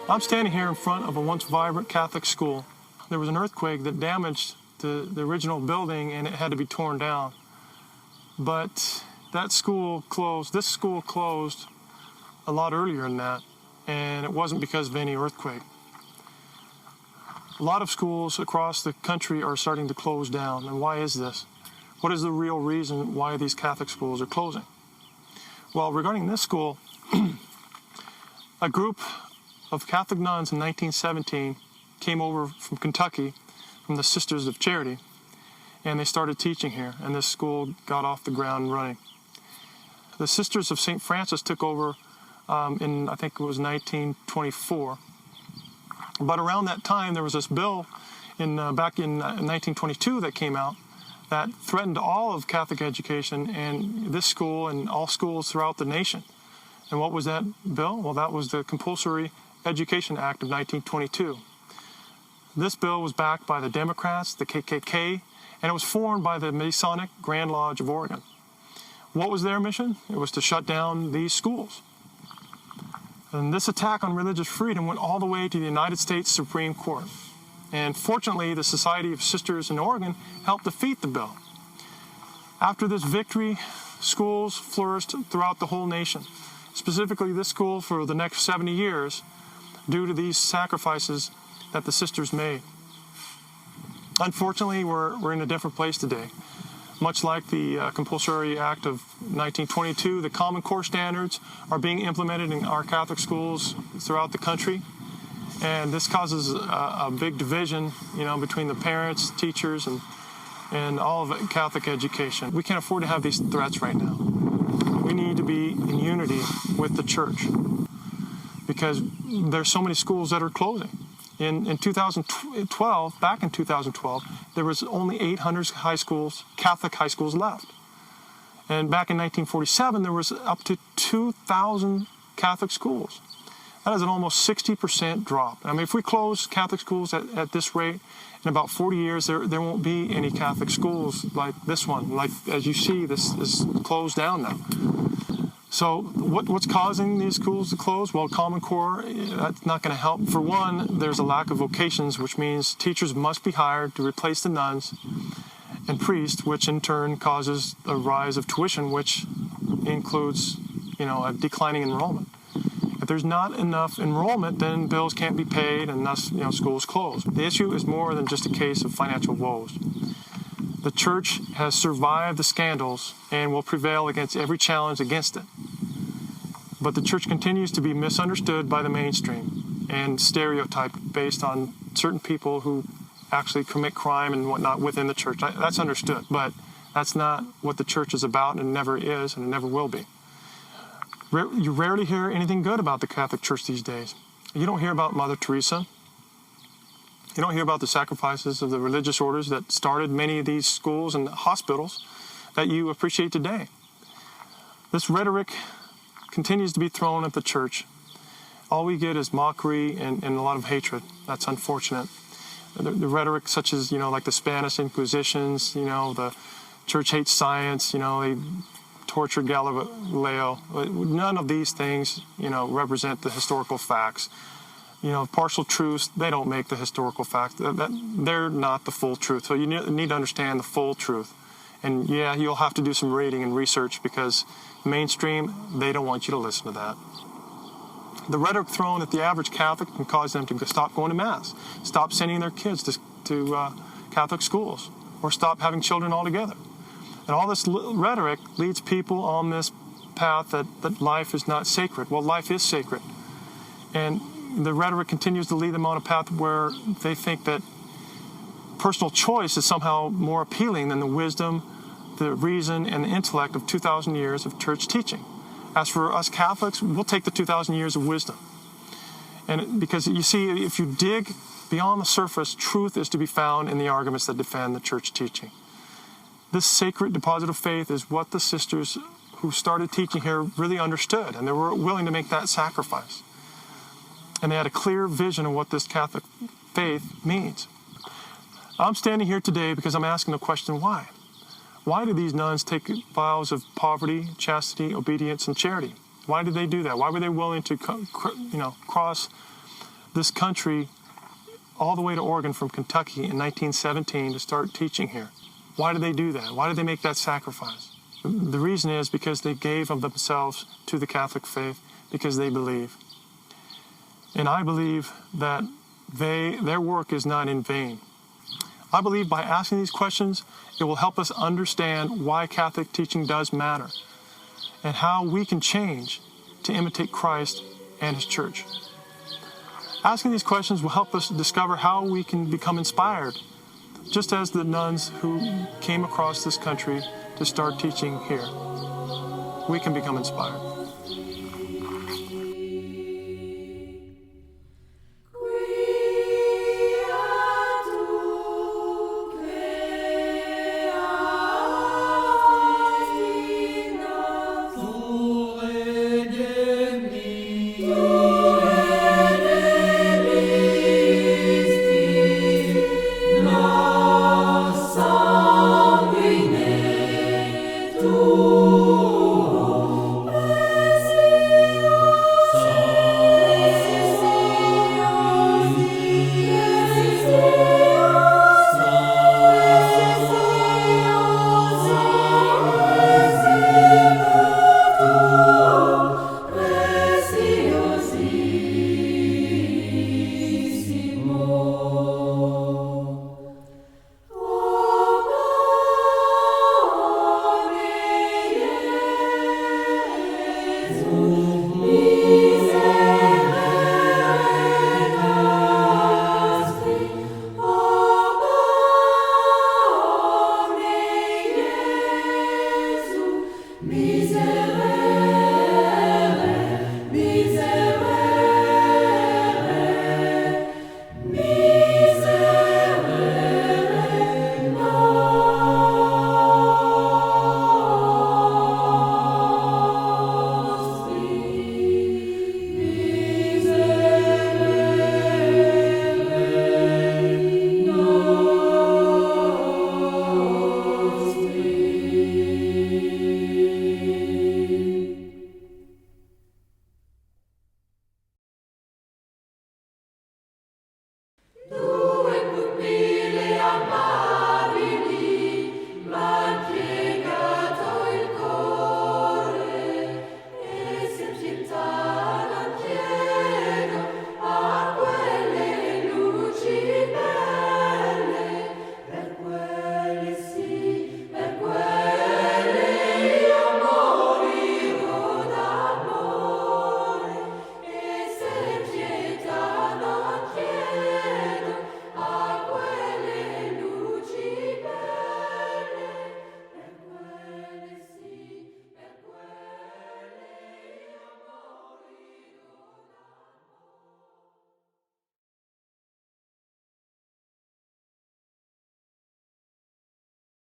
I'm standing here in front of a once vibrant Catholic school. There was an earthquake that damaged the original building and it had to be torn down. But that school closed, this school closed a lot earlier than that, and it wasn't because of any earthquake. A lot of schools across the country are starting to close down, and why is this? What is the real reason why these Catholic schools are closing? Well, regarding this school, a group of Catholic nuns in 1917 came over from Kentucky, from the Sisters of Charity, and they started teaching here, and this school got off the ground running. The Sisters of St. Francis took over in, I think it was 1924. But around that time, there was this bill back in 1922 that came out that threatened all of Catholic education and this school and all schools throughout the nation. And what was that bill? Well, that was the Compulsory Education Act of 1922. This bill was backed by the Democrats, the KKK, and it was formed by the Masonic Grand Lodge of Oregon. What was their mission? It was to shut down these schools. And this attack on religious freedom went all the way to the United States Supreme Court. And fortunately, the Society of Sisters in Oregon helped defeat the bill. After this victory, schools flourished throughout the whole nation, specifically this school for the next 70 years, due to these sacrifices that the sisters made. Unfortunately, we're in a different place today. Much like the Compulsory Act of 1922, the Common Core standards are being implemented in our Catholic schools throughout the country. And this causes a big division, between the parents, teachers, and all of Catholic education. We can't afford to have these threats right now. We need to be in unity with the church because there's so many schools that are closing. In 2012, back in 2012, there was only 800 high schools, Catholic high schools left. And back in 1947, there was up to 2,000 Catholic schools. That is an almost 60% drop. I mean, if we close Catholic schools at this rate, in about 40 years, there won't be any Catholic schools like this one. Like, as you see, this is closed down now. So what's causing these schools to close? Well, Common Core, that's not going to help. For one, there's a lack of vocations, which means teachers must be hired to replace the nuns and priests, which in turn causes a rise of tuition, which includes, a declining enrollment. If there's not enough enrollment, then bills can't be paid, and thus, schools close. The issue is more than just a case of financial woes. The church has survived the scandals and will prevail against every challenge against it. But the church continues to be misunderstood by the mainstream and stereotyped based on certain people who actually commit crime and whatnot within the church. That's understood, but that's not what the church is about, and it never is, and it never will be. You rarely hear anything good about the Catholic Church these days. You don't hear about Mother Teresa. You don't hear about the sacrifices of the religious orders that started many of these schools and hospitals that you appreciate today. This rhetoric continues to be thrown at the church. All we get is mockery and a lot of hatred. That's unfortunate. The rhetoric such as, like the Spanish Inquisitions, the church hates science, they tortured Galileo. None of these things, represent the historical facts. Partial truths, they don't make the historical facts. They're not the full truth. So you need to understand the full truth. And yeah, you'll have to do some reading and research because mainstream, they don't want you to listen to that. The rhetoric thrown at the average Catholic can cause them to stop going to Mass, stop sending their kids to Catholic schools, or stop having children altogether. And all this rhetoric leads people on this path that life is not sacred. Well, life is sacred. And the rhetoric continues to lead them on a path where they think that personal choice is somehow more appealing than the wisdom, the reason, and the intellect of 2,000 years of church teaching. As for us Catholics, we'll take the 2,000 years of wisdom. And because you see, if you dig beyond the surface, truth is to be found in the arguments that defend the church teaching. This sacred deposit of faith is what the sisters who started teaching here really understood, and they were willing to make that sacrifice. And they had a clear vision of what this Catholic faith means. I'm standing here today because I'm asking the question, why? Why do these nuns take vows of poverty, chastity, obedience, and charity? Why did they do that? Why were they willing to cross this country all the way to Oregon from Kentucky in 1917 to start teaching here. Why did they do that? Why did they make that sacrifice? The reason is because they gave of themselves to the Catholic faith because they believe. And I believe that their work is not in vain. I believe by asking these questions, it will help us understand why Catholic teaching does matter and how we can change to imitate Christ and His Church. Asking these questions will help us discover how we can become inspired, just as the nuns who came across this country to start teaching here. We can become inspired.